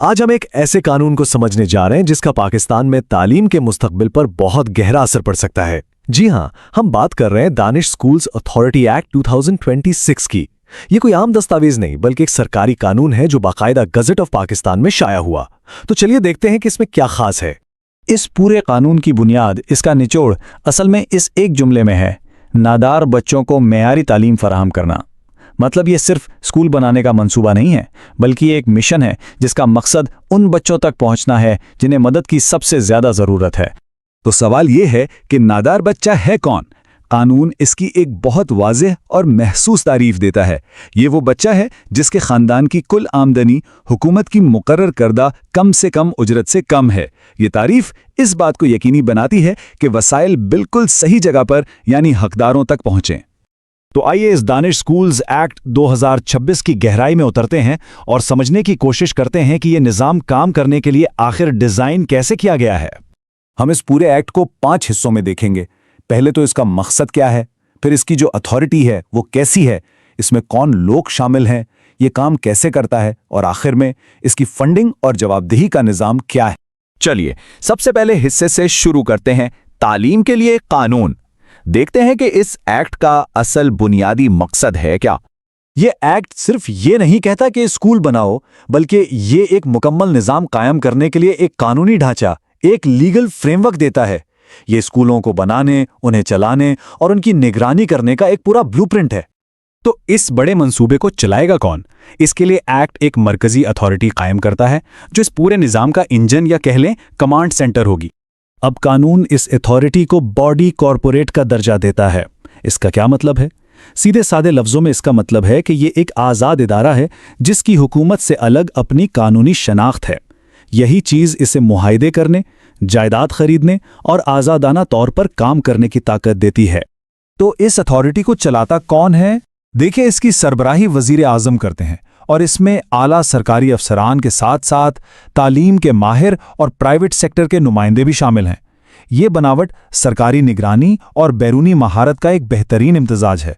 آج ہم ایک ایسے قانون کو سمجھنے جا رہے ہیں جس کا پاکستان میں تعلیم کے مستقبل پر بہت گہرا اثر پڑ سکتا ہے۔ جی ہاں، ہم بات کر رہے ہیں دانش اسکولز اتھارٹی ایکٹ 2026 کی۔ یہ کوئی عام دستاویز نہیں بلکہ ایک سرکاری قانون ہے جو باقاعدہ گزٹ آف پاکستان میں شائع ہوا۔ تو چلیے دیکھتے ہیں کہ اس میں کیا خاص ہے۔ اس پورے قانون کی بنیاد، اس کا نچوڑ اصل میں اس ایک جملے میں ہے: نادار بچوں کو معیاری تعلیم فراہم کرنا۔ مطلب یہ صرف اسکول بنانے کا منصوبہ نہیں ہے، بلکہ یہ ایک مشن ہے جس کا مقصد ان بچوں تک پہنچنا ہے جنہیں مدد کی سب سے زیادہ ضرورت ہے۔ تو سوال یہ ہے کہ نادار بچہ ہے کون؟ قانون اس کی ایک بہت واضح اور محسوس تعریف دیتا ہے۔ یہ وہ بچہ ہے جس کے خاندان کی کل آمدنی حکومت کی مقرر کردہ کم سے کم اجرت سے کم ہے۔ یہ تعریف اس بات کو یقینی بناتی ہے کہ وسائل بالکل صحیح جگہ پر یعنی حقداروں تک پہنچیں۔ تو آئیے اس دانش اسکولز ایکٹ 2026 کی گہرائی میں اترتے ہیں اور سمجھنے کی کوشش کرتے ہیں کہ یہ نظام کام کرنے کے لیے آخر ڈیزائن کیسے کیا گیا ہے۔ ہم اس پورے ایکٹ کو 5 حصوں میں دیکھیں گے۔ پہلے تو اس کا مقصد کیا ہے، پھر اس کی جو اتھارٹی ہے وہ کیسی ہے، اس میں کون لوگ شامل ہیں، یہ کام کیسے کرتا ہے، اور آخر میں اس کی فنڈنگ اور جواب دہی کا نظام کیا ہے۔ چلیے سب سے پہلے حصے سے شروع کرتے ہیں، تعلیم کے لیے قانون۔ دیکھتے ہیں کہ اس ایکٹ کا اصل بنیادی مقصد ہے کیا۔ یہ ایکٹ صرف یہ نہیں کہتا کہ اسکول بناؤ، بلکہ یہ ایک مکمل نظام قائم کرنے کے لیے ایک قانونی ڈھانچہ، ایک لیگل فریم ورک دیتا ہے۔ یہ اسکولوں کو بنانے، انہیں چلانے اور ان کی نگرانی کرنے کا ایک پورا بلو پرنٹ ہے۔ تو اس بڑے منصوبے کو چلائے گا کون؟ اس کے لیے ایکٹ ایک مرکزی اتھارٹی قائم کرتا ہے جو اس پورے نظام کا انجن یا کہہ لیں کمانڈ سینٹر ہوگی۔ اب قانون اس اتھارٹی کو باڈی کارپوریٹ کا درجہ دیتا ہے۔ اس کا کیا مطلب ہے؟ سیدھے سادے لفظوں میں اس کا مطلب ہے کہ یہ ایک آزاد ادارہ ہے جس کی حکومت سے الگ اپنی قانونی شناخت ہے۔ یہی چیز اسے معاہدے کرنے، جائیداد خریدنے اور آزادانہ طور پر کام کرنے کی طاقت دیتی ہے۔ تو اس اتھارٹی کو چلاتا کون ہے؟ دیکھیں، اس کی سربراہی وزیر اعظم کرتے ہیں، اور اس میں اعلیٰ سرکاری افسران کے ساتھ ساتھ تعلیم کے ماہر اور پرائیویٹ سیکٹر کے نمائندے بھی شامل ہیں۔ یہ بناوٹ سرکاری نگرانی اور بیرونی مہارت کا ایک بہترین امتزاج ہے۔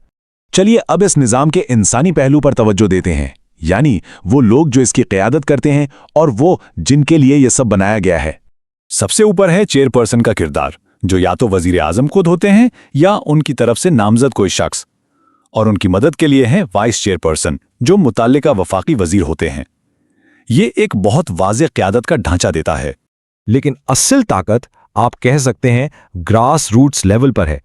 چلیے اب اس نظام کے انسانی پہلو پر توجہ دیتے ہیں، یعنی وہ لوگ جو اس کی قیادت کرتے ہیں اور وہ جن کے لیے یہ سب بنایا گیا ہے۔ سب سے اوپر ہے چیئر پرسن کا کردار، جو یا تو وزیر اعظم خود ہوتے ہیں یا ان کی طرف سے نامزد کوئی شخص، اور ان کی مدد کے لیے ہیں وائس چیئر پرسن، جو متعلقہ وفاقی وزیر ہوتے ہیں۔ یہ ایک بہت واضح قیادت کا ڈھانچہ دیتا ہے، لیکن اصل طاقت آپ کہہ سکتے ہیں گراس روٹس لیول پر ہے۔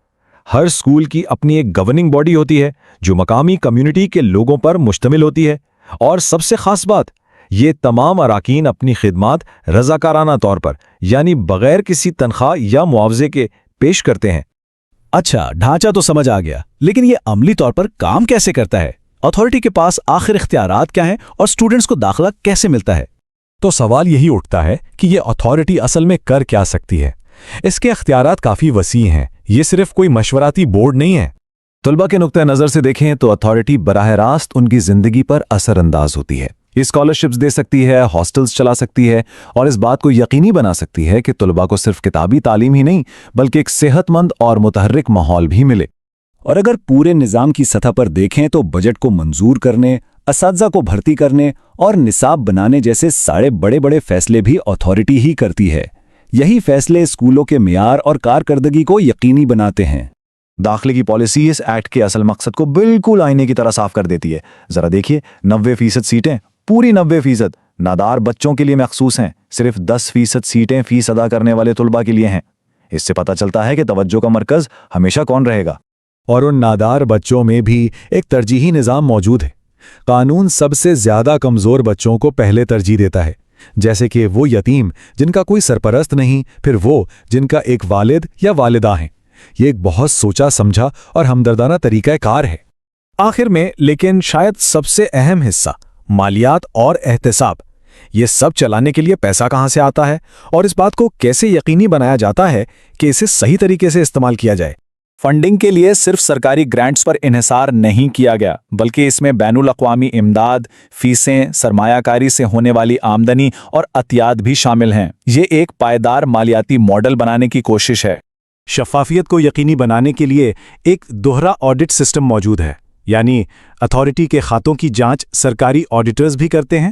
ہر سکول کی اپنی ایک گورننگ باڈی ہوتی ہے جو مقامی کمیونٹی کے لوگوں پر مشتمل ہوتی ہے، اور سب سے خاص بات، یہ تمام اراکین اپنی خدمات رضاکارانہ طور پر یعنی بغیر کسی تنخواہ یا معاوضے کے پیش کرتے ہیں۔ اچھا، ڈھانچہ تو سمجھ آ گیا، لیکن یہ عملی طور پر کام کیسے کرتا ہے؟ اتھارٹی کے پاس آخر اختیارات کیا ہیں اور اسٹوڈنٹس کو داخلہ کیسے ملتا ہے؟ تو سوال یہی اٹھتا ہے کہ یہ اتھارٹی اصل میں کر کیا سکتی ہے۔ اس کے اختیارات کافی وسیع ہیں، یہ صرف کوئی مشوراتی بورڈ نہیں ہے۔ طلبہ کے نقطہ نظر سے دیکھیں تو اتھارٹی براہ راست ان کی زندگی پر اثر انداز ہوتی ہے۔ یہ اسکالرشپس دے سکتی ہے، ہاسٹلز چلا سکتی ہے، اور اس بات کو یقینی بنا سکتی ہے کہ طلبہ کو صرف کتابی تعلیم ہی نہیں بلکہ ایک صحت مند اور متحرک ماحول بھی ملے۔ اور اگر پورے نظام کی سطح پر دیکھیں تو بجٹ کو منظور کرنے، اساتذہ کو بھرتی کرنے اور نصاب بنانے جیسے سارے بڑے فیصلے بھی اتھارٹی ہی کرتی ہے۔ یہی فیصلے اسکولوں کے معیار اور کارکردگی کو یقینی بناتے ہیں۔ داخلے کی پالیسی اس ایکٹ کے اصل مقصد کو بالکل آئینے کی طرح صاف کر دیتی ہے۔ ذرا دیکھیے، 90% سیٹیں، پوری 90% نادار بچوں کے لیے مخصوص ہیں، صرف 10% سیٹیں فیس ادا کرنے والے طلباء کے لیے ہیں۔ اس سے پتہ چلتا ہے کہ توجہ کا مرکز ہمیشہ کون رہے گا، اور ان نادار بچوں میں بھی ایک ترجیحی نظام موجود ہے۔ قانون سب سے زیادہ کمزور بچوں کو پہلے ترجیح دیتا ہے، جیسے کہ وہ یتیم جن کا کوئی سرپرست نہیں، پھر وہ جن کا ایک والد یا والدہ ہیں۔ یہ ایک بہت سوچا سمجھا اور ہمدردانہ طریقہ کار ہے۔ آخر میں لیکن شاید سب سے اہم حصہ، مالیات اور احتساب۔ یہ سب چلانے کے لیے پیسہ کہاں سے آتا ہے، اور اس بات کو کیسے یقینی بنایا جاتا ہے کہ اسے صحیح طریقے سے استعمال کیا جائے۔ فنڈنگ کے لیے صرف سرکاری گرانٹس پر انحصار نہیں کیا گیا، بلکہ اس میں بین الاقوامی امداد، فیسیں، سرمایہ کاری سے ہونے والی آمدنی اور عطیات بھی شامل ہیں۔ یہ ایک پائیدار مالیاتی ماڈل بنانے کی کوشش ہے۔ شفافیت کو یقینی بنانے کے لیے ایک دوہرا آڈٹ سسٹم موجود ہے، یعنی اتھارٹی کے کھاتوں کی جانچ سرکاری آڈیٹرز بھی کرتے ہیں